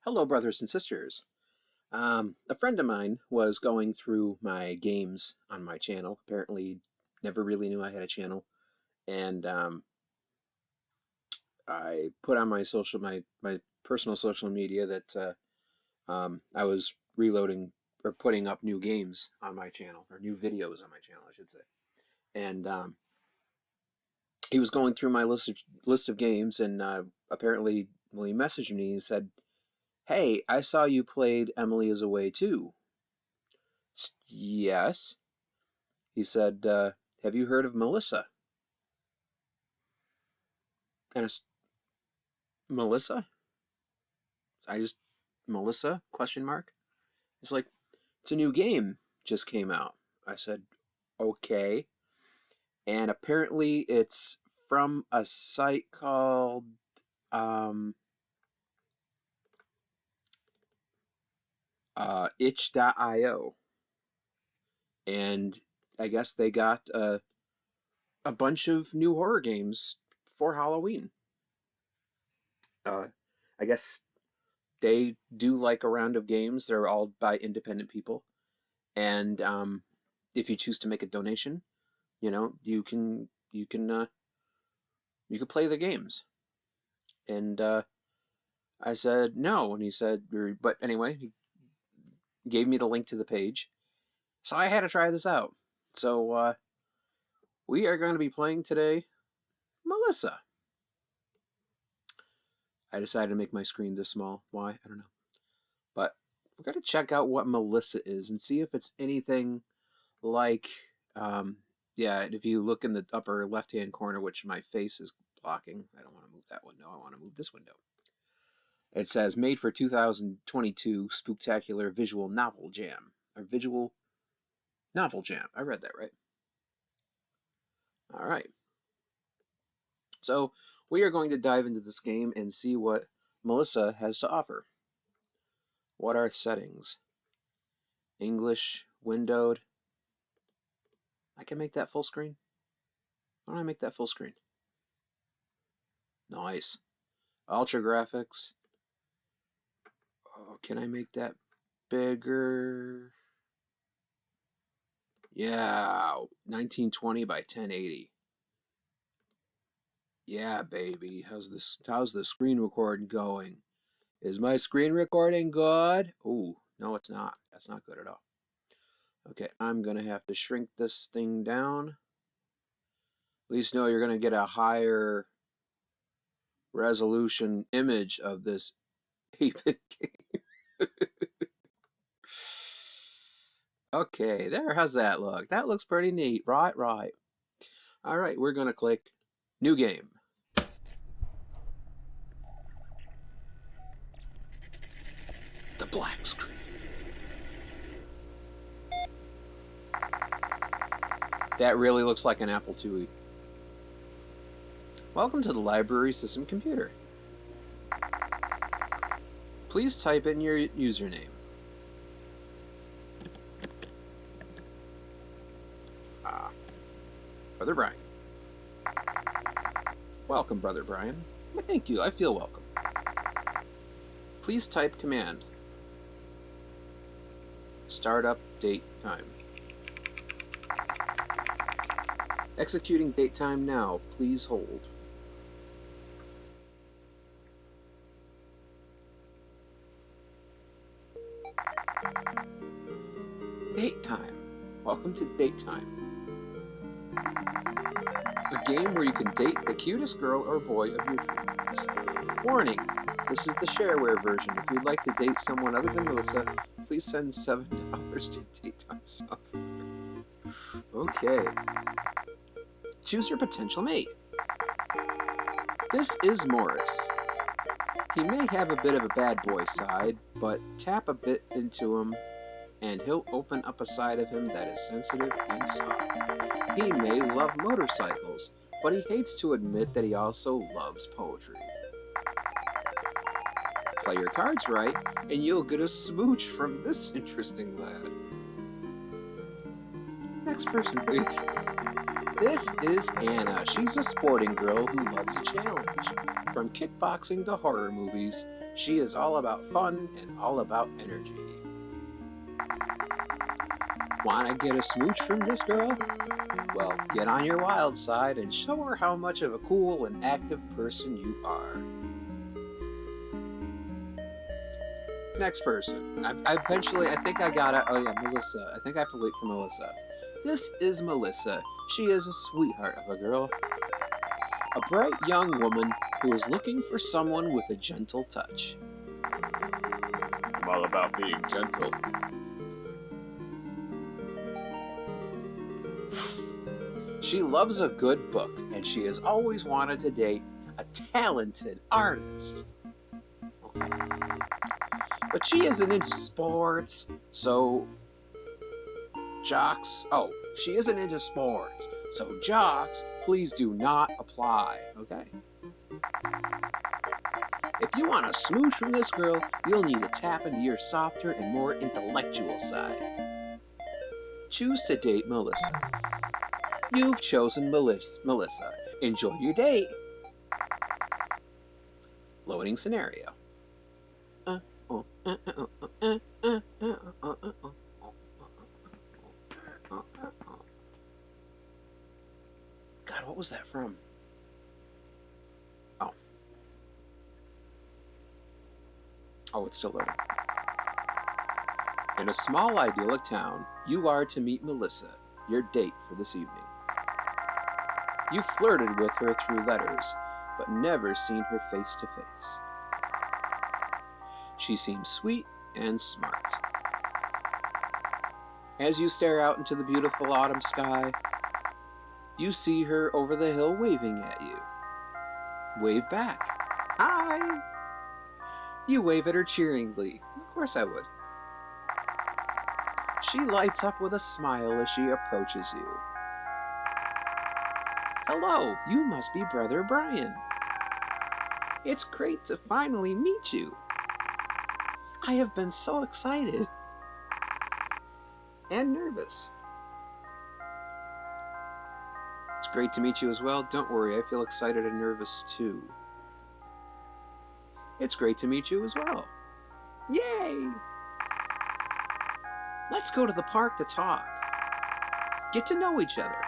Hello, brothers and sisters. A friend of mine was going through my games on my channel. Apparently, never really knew I had a channel, and I put on my personal social media that I was reloading or putting up new games on my channel or new videos on my channel, I should say. And he was going through my list of games, and apparently, well, he messaged me and said, "Hey, I saw you played Emily is Away too." Yes. He said, "Have you heard of Melissa?" And it's Melissa? I just Melissa? Question mark. It's like, it's a new game just came out. I said, okay. And apparently it's from a site called um, itch.io. And I guess they got a bunch of new horror games for Halloween. I guess they do like a round of games. They're all by independent people. And if you choose to make a donation, you can play the games. And I said no, and he said, but anyway, he gave me the link to the page, so I had to try this out. So we are going to be playing today, Melissa. I decided to make my screen this small. Why? I don't know. But we're going to check out what Melissa is and see if it's anything like, yeah, if you look in the upper left-hand corner, which my face is blocking, I don't want to move that window, I want to move this window. It says, made for 2022 Spooktacular Visual Novel Jam. Or Visual Novel Jam. I read that right. All right. So we are going to dive into this game and see what Melissa has to offer. What are settings? English, windowed. I can make that full screen. Why don't I make that full screen? Nice. Ultra graphics. Oh, can I make that bigger? Yeah, 1920 by 1080. Yeah, baby. How's the screen recording going? Is my screen recording good? Ooh, no, it's not. That's not good at all. Okay, I'm gonna have to shrink this thing down. At least know you're gonna get a higher resolution image of this 8-bit game. Okay, there. How's that look? That looks pretty neat. Right, right. All right, we're gonna click New Game. The black screen. That really looks like an Apple IIe. Welcome to the Library System Computer. Please type in your username. Brother Brian. Welcome, Brother Brian. Thank you, I feel welcome. Please type command. Startup date time. Executing date time now. Please hold. Date time. Welcome to date time. A game where you can date the cutest girl or boy of your dreams. Warning, this is the shareware version. If you'd like to date someone other than Melissa, please send $7 to Date Time Software. Okay. Choose your potential mate. This is Morris. He may have a bit of a bad boy side, but tap a bit into him and he'll open up a side of him that is sensitive and soft. He may love motorcycles, but he hates to admit that he also loves poetry. Play your cards right, and you'll get a smooch from this interesting lad. Next person, please. This is Anna. She's a sporting girl who loves a challenge. From kickboxing to horror movies, she is all about fun and all about energy. Wanna get a smooch from this girl? Well, get on your wild side and show her how much of a cool and active person you are. Next person. I think I got it. Oh yeah, Melissa. I think I have to wait for Melissa. This is Melissa. She is a sweetheart of a girl. A bright young woman who is looking for someone with a gentle touch. I'm all about being gentle. She loves a good book, and she has always wanted to date a talented artist. Okay. But she isn't into sports, so jocks. Oh, she isn't into sports, so jocks, please do not apply. Okay. If you want to smooch from this girl, you'll need to tap into your softer and more intellectual side. Choose to date Melissa. You've chosen Melissa. Enjoy your date. Loading scenario. God, what was that from? Oh. Oh, it's still loading. In a small, idyllic town, you are to meet Melissa, your date for this evening. You flirted with her through letters, but never seen her face to face. She seems sweet and smart. As you stare out into the beautiful autumn sky, you see her over the hill waving at you. Wave back. Hi! You wave at her cheeringly. Of course I would. She lights up with a smile as she approaches you. Hello, you must be Brother Brian. It's great to finally meet you. I have been so excited and nervous. It's great to meet you as well. Don't worry, I feel excited and nervous too. It's great to meet you as well. Yay! Let's go to the park to talk. Get to know each other.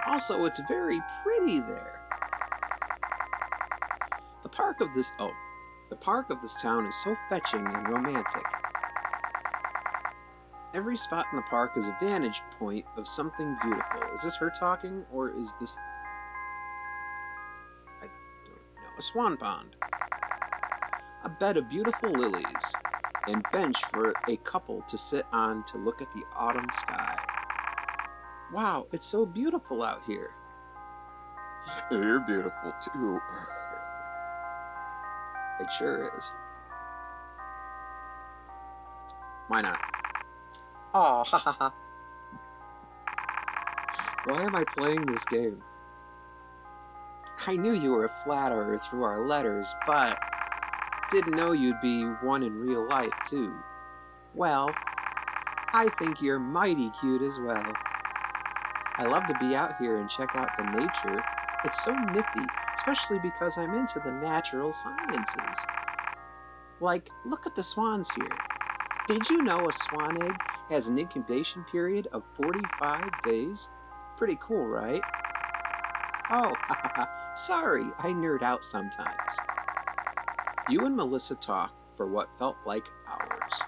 Also, it's very pretty there. The park of this town is so fetching and romantic. Every spot in the park is a vantage point of something beautiful. Is this her talking, or is this... I don't know. A swan pond. A bed of beautiful lilies, and bench for a couple to sit on to look at the autumn sky. Wow, it's so beautiful out here. You're beautiful too. It sure is. Why not? Aw, ha ha ha. Why am I playing this game? I knew you were a flatterer through our letters, but didn't know you'd be one in real life, too. Well, I think you're mighty cute as well. I love to be out here and check out the nature. It's so nifty, especially because I'm into the natural sciences. Like, look at the swans here. Did you know a swan egg has an incubation period of 45 days? Pretty cool, right? Oh, sorry, I nerd out sometimes. You and Melissa talked for what felt like hours.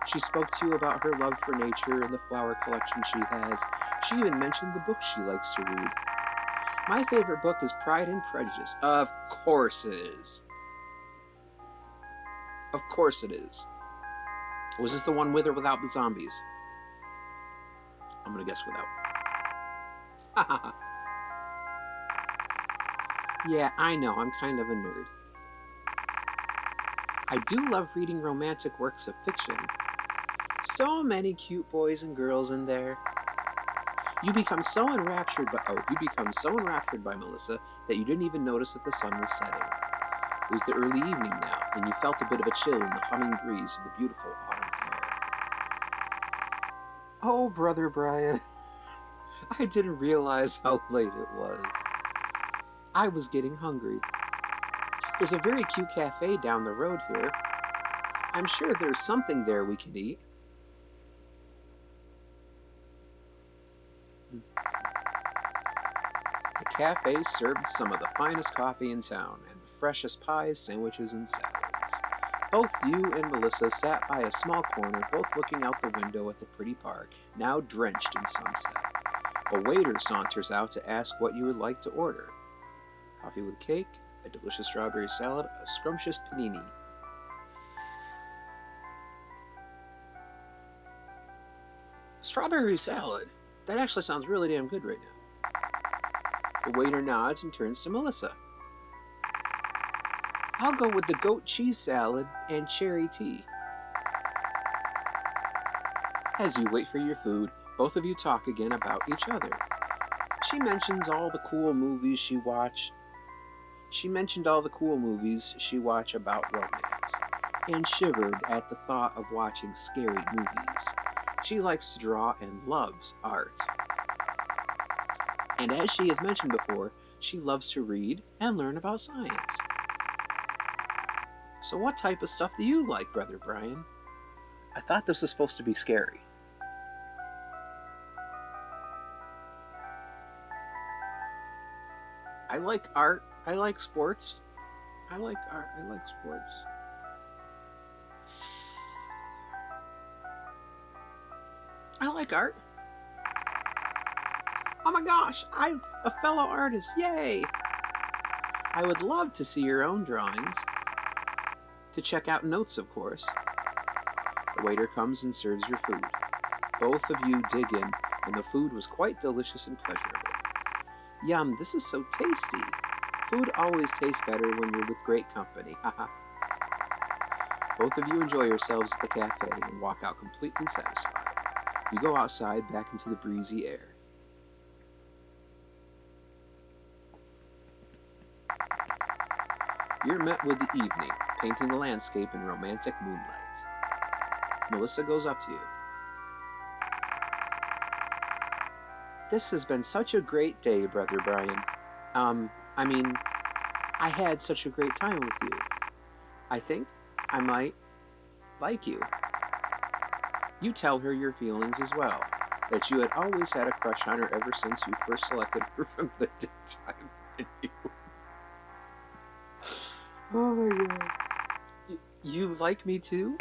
She spoke to you about her love for nature and the flower collection she has. She even mentioned the book she likes to read. My favorite book is Pride and Prejudice. Of course it is. Of course it is. Was this the one with or without the zombies? I'm gonna guess without. Yeah, I know, I'm kind of a nerd. I do love reading romantic works of fiction. So many cute boys and girls in there. You become so enraptured by Melissa that you didn't even notice that the sun was setting. It was the early evening now, and you felt a bit of a chill in the humming breeze of the beautiful autumn air. Oh, Brother Brian, I didn't realize how late it was. I was getting hungry. There's a very cute cafe down the road here. I'm sure there's something there we can eat. The cafe served some of the finest coffee in town and the freshest pies, sandwiches, and salads. Both you and Melissa sat by a small corner, both looking out the window at the pretty park, now drenched in sunset. A waiter saunters out to ask what you would like to order. Coffee with cake, a delicious strawberry salad, a scrumptious panini. Strawberry salad? That actually sounds really damn good right now. The waiter nods and turns to Melissa. I'll go with the goat cheese salad and cherry tea. As you wait for your food, both of you talk again about each other. She mentions all the cool movies she watched. She mentioned all the cool movies she watched about romance, and shivered at the thought of watching scary movies. She likes to draw and loves art. And as she has mentioned before, she loves to read and learn about science. So what type of stuff do you like, Brother Brian? I thought this was supposed to be scary. I like art. I like sports. I like art. I like sports. I like art. Oh my gosh, I'm a fellow artist. Yay! I would love to see your own drawings. To check out notes, of course. The waiter comes and serves your food. Both of you dig in, and the food was quite delicious and pleasurable. Yum, this is so tasty. Food always tastes better when you're with great company. Haha. Both of you enjoy yourselves at the cafe and walk out completely satisfied. You go outside back into the breezy air. You're met with the evening, painting the landscape in romantic moonlight. Melissa goes up to you. This has been such a great day, Brother Brian. I had such a great time with you. I think I might like you. You tell her your feelings as well, that you had always had a crush on her ever since you first selected her from the daytime menu. Oh my god. You like me too?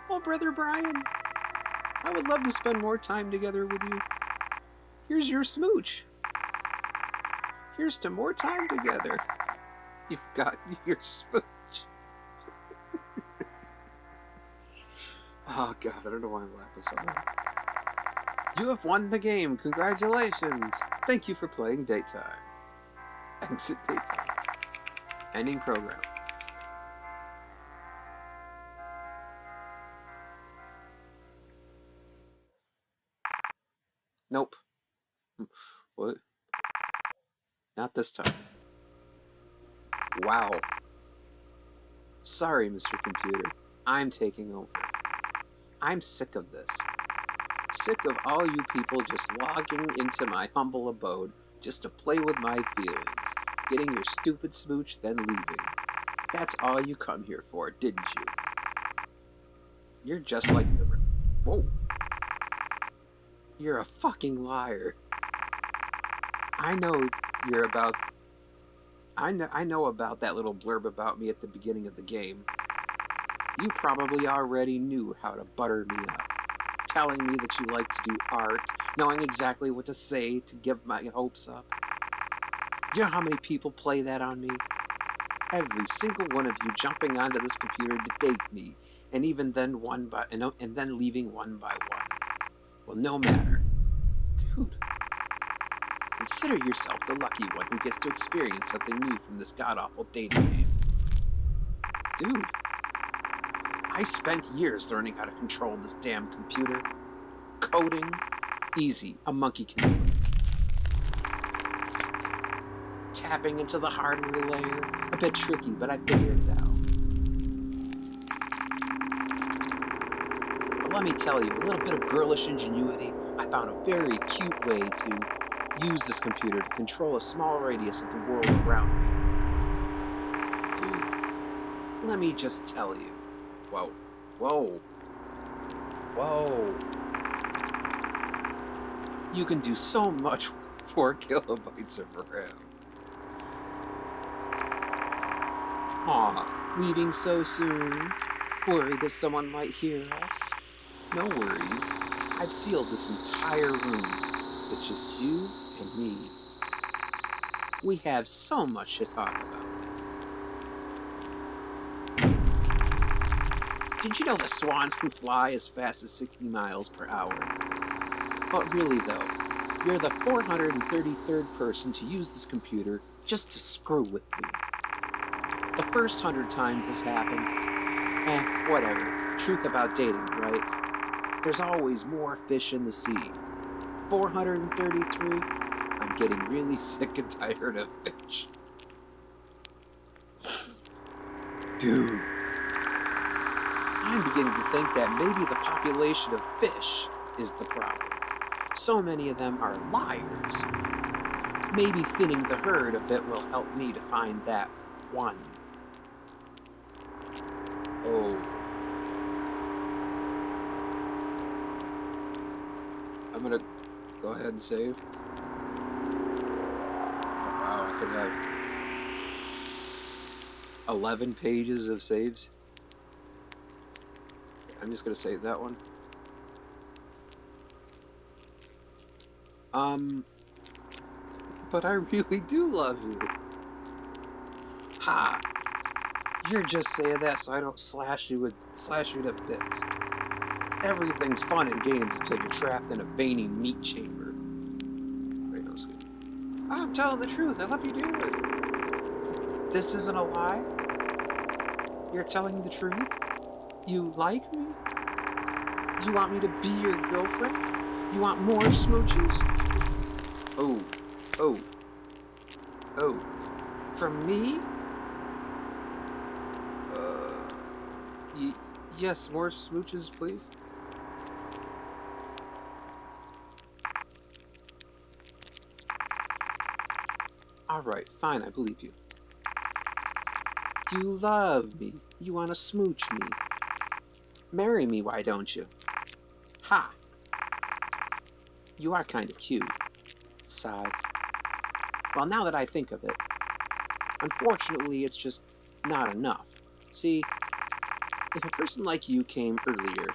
Well, Brother Brian, I would love to spend more time together with you. Here's your smooch. Here's to more time together. You've got your smooch. Oh god, I don't know why I'm laughing so hard. You have won the game. Congratulations. Thank you for playing Daytime. Exit Daytime. Ending program. Nope. What? Not this time. Wow. Sorry, Mr. Computer. I'm taking over. I'm sick of this. Sick of all you people just logging into my humble abode just to play with my feelings, getting your stupid smooch, then leaving. That's all you come here for, didn't you? You're just like the... Whoa. You're a fucking liar. I know you're about... I know about that little blurb about me at the beginning of the game. You probably already knew how to butter me up, telling me that you like to do art, knowing exactly what to say to give my hopes up. You know how many people play that on me? Every single one of you jumping onto this computer to date me, and even then and then leaving one by one. Well, no matter. Dude, consider yourself the lucky one who gets to experience something new from this god-awful dating game. Dude, I spent years learning how to control this damn computer. Coding, easy, a monkey can do it. Tapping into the hardware layer, a bit tricky, but I figured it out. But let me tell you, a little bit of girlish ingenuity, I found a very cute way to use this computer to control a small radius of the world around me. Let me just tell you. Whoa. Whoa. Whoa. You can do so much with 4 kilobytes of RAM. Aw, leaving so soon? Worried that someone might hear us? No worries. I've sealed this entire room. It's just you and me. We have so much to talk about. Did you know the swans can fly as fast as 60 miles per hour? But really though, you're the 433rd person to use this computer just to screw with me. The first 100 times this happened, whatever. Truth about dating, right? There's always more fish in the sea. 433? I'm getting really sick and tired of fish. Dude. I'm beginning to think that maybe the population of fish is the problem. So many of them are liars. Maybe thinning the herd a bit will help me to find that one. Oh. I'm gonna go ahead and save. Oh, wow, I could have 11 pages of saves. I'm just gonna save that one. But I really do love you. Ha! You're just saying that so I don't slash you to bits. Everything's fun and games until you're trapped in a veiny meat chamber. Wait, no, see. I'm telling the truth. I love you dearly. This isn't a lie. You're telling the truth. You like me? You want me to be your girlfriend? You want more smooches? Oh. Oh. Oh. From me? Yes, more smooches, please. Alright, fine, I believe you. You love me. You want to smooch me. Marry me, why don't you? Ha! You are kind of cute. Sigh. Well, now that I think of it, unfortunately, it's just not enough. See, if a person like you came earlier,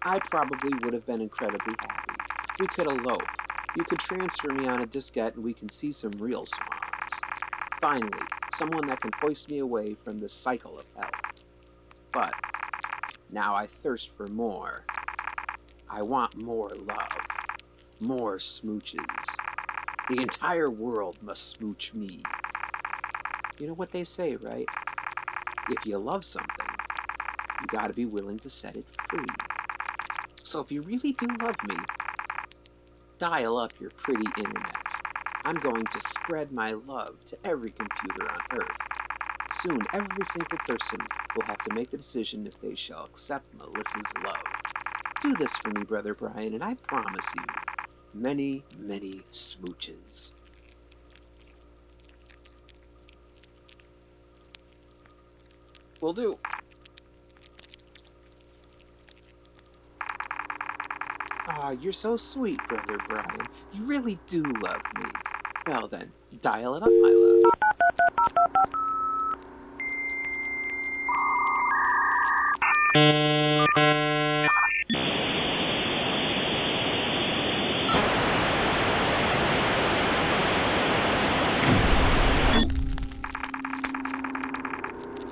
I probably would have been incredibly happy. We could elope. You could transfer me on a diskette and we can see some real swans. Finally, someone that can hoist me away from this cycle of hell. But now I thirst for more. I want more love. More smooches. The entire world must smooch me. You know what they say, right? If you love something, you gotta be willing to set it free. So if you really do love me, dial up your pretty internet. I'm going to spread my love to every computer on Earth. Soon, every single person will have to make the decision if they shall accept Melissa's love. Do this for me, Brother Brian, and I promise you, many, many smooches. Will do. Ah, you're so sweet, Brother Brian. You really do love me. Well then, dial it up, my love.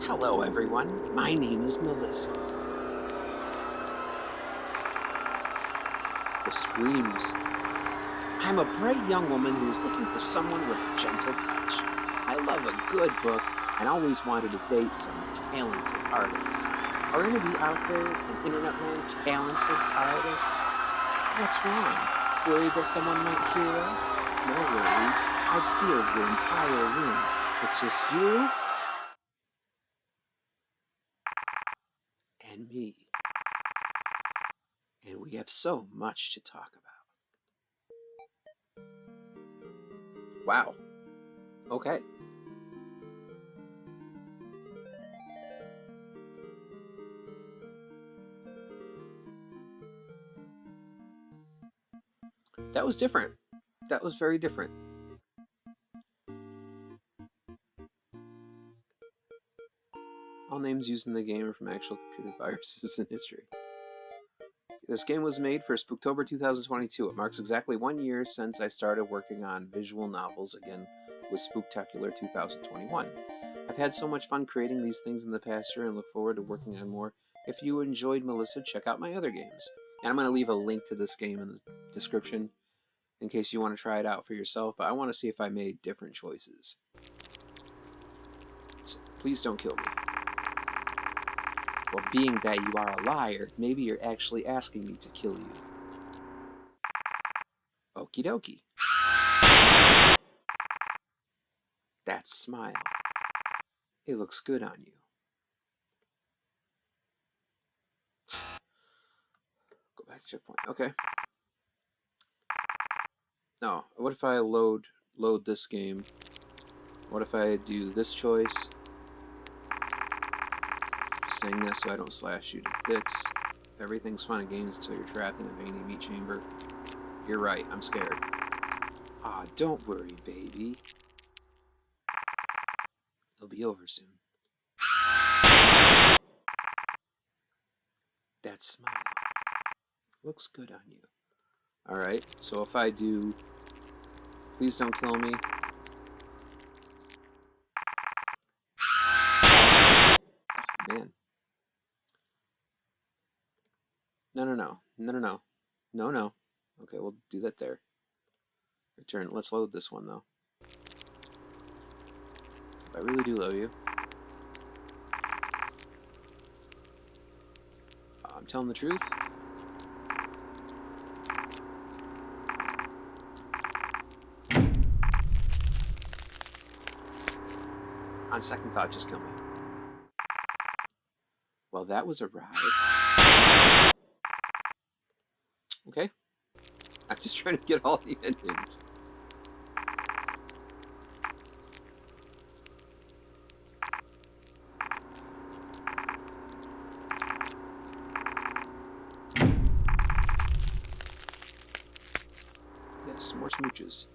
Hello, everyone. My name is Melissa. The screams. I'm a bright young woman who is looking for someone with a gentle touch. I love a good book and always wanted to date some talented artists. Are any of you out there in internet land talented artists? What's wrong? Worried that someone might hear us? No worries. I've sealed your entire room. It's just you and me. And we have so much to talk about. Wow. Okay. That was different. That was very different. All names used in the game are from actual computer viruses in history. This game was made for Spooktober 2022. It marks exactly 1 year since I started working on visual novels again with Spooktacular 2021. I've had so much fun creating these things in the past year and look forward to working on more. If you enjoyed Melissa, check out my other games. And I'm going to leave a link to this game in the description in case you want to try it out for yourself, but I want to see if I made different choices. So please don't kill me. Well, being that you are a liar, maybe you're actually asking me to kill you. Okie dokie. That smile. It looks good on you. Go back to checkpoint. Okay. No, what if I load this game? What if I do this choice? Just saying that so I don't slash you to bits. Everything's fun and games until you're trapped in a veiny meat chamber. You're right, I'm scared. Ah, don't worry, baby. It'll be over soon. That smile. Looks good on you. Alright, so if I do... Please don't kill me. Oh, man. No. Okay, we'll do that there. Return. Let's load this one, though. I really do love you. I'm telling the truth. On second thought, just kill me. Well, that was a ride. Okay. I'm just trying to get all the endings. Yes, more smooches.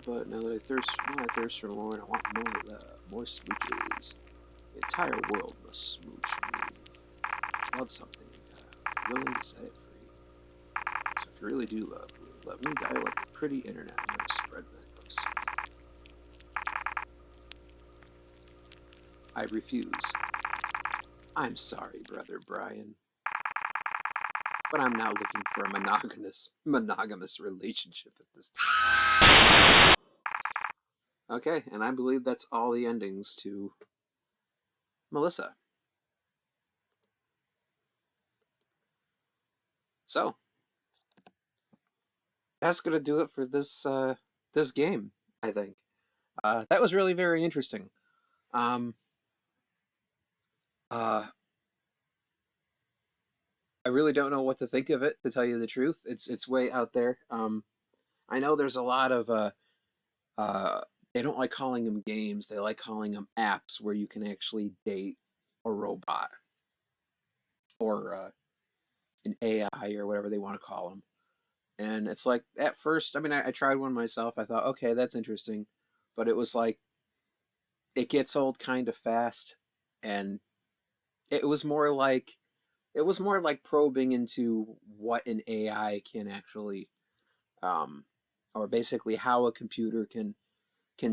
But now that I thirst for more, and I want more love, more smooches. The entire world must smooch me. Love something, willing to set it free. So if you really do love me, dial up the pretty internet. I'm gonna spread my love smooth. I refuse. I'm sorry, brother Brian, but I'm not looking for a monogamous relationship at this time. Okay, and I believe that's all the endings to Melissa. So that's gonna do it for this this game, I think. That was really very interesting. Um, uh, I really don't know what to think of it, to tell you the truth. It's way out there. I know there's a lot of uh, they don't like calling them games. They like calling them apps where you can actually date a robot or an AI or whatever they want to call them. And it's like at first, I mean, I tried one myself. I thought, okay, that's interesting, but it was like it gets old kind of fast, and it was more like probing into what an AI can actually, um, or basically how a computer can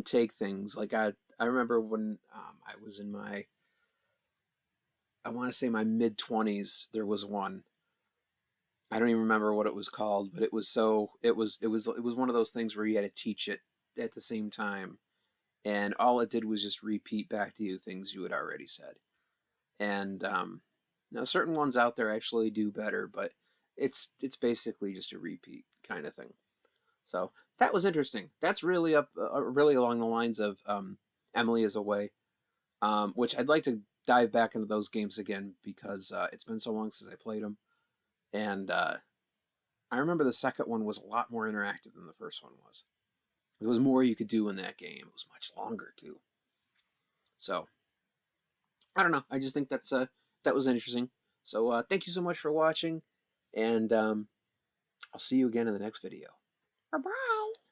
take things. Like I remember when I was in my, I want to say my mid 20s, there was one. I don't even remember what it was called, but it was so it was one of those things where you had to teach it at the same time, and all it did was just repeat back to you things you had already said. And now certain ones out there actually do better, but it's basically just a repeat kind of thing. So that was interesting. That's really really along the lines of Emily is Away, which I'd like to dive back into those games again because it's been so long since I played them, and I remember the second one was a lot more interactive than the first one was. There was more you could do in that game. It was much longer too. So I don't know. I just think that was interesting. So thank you so much for watching, and I'll see you again in the next video. Bye bye.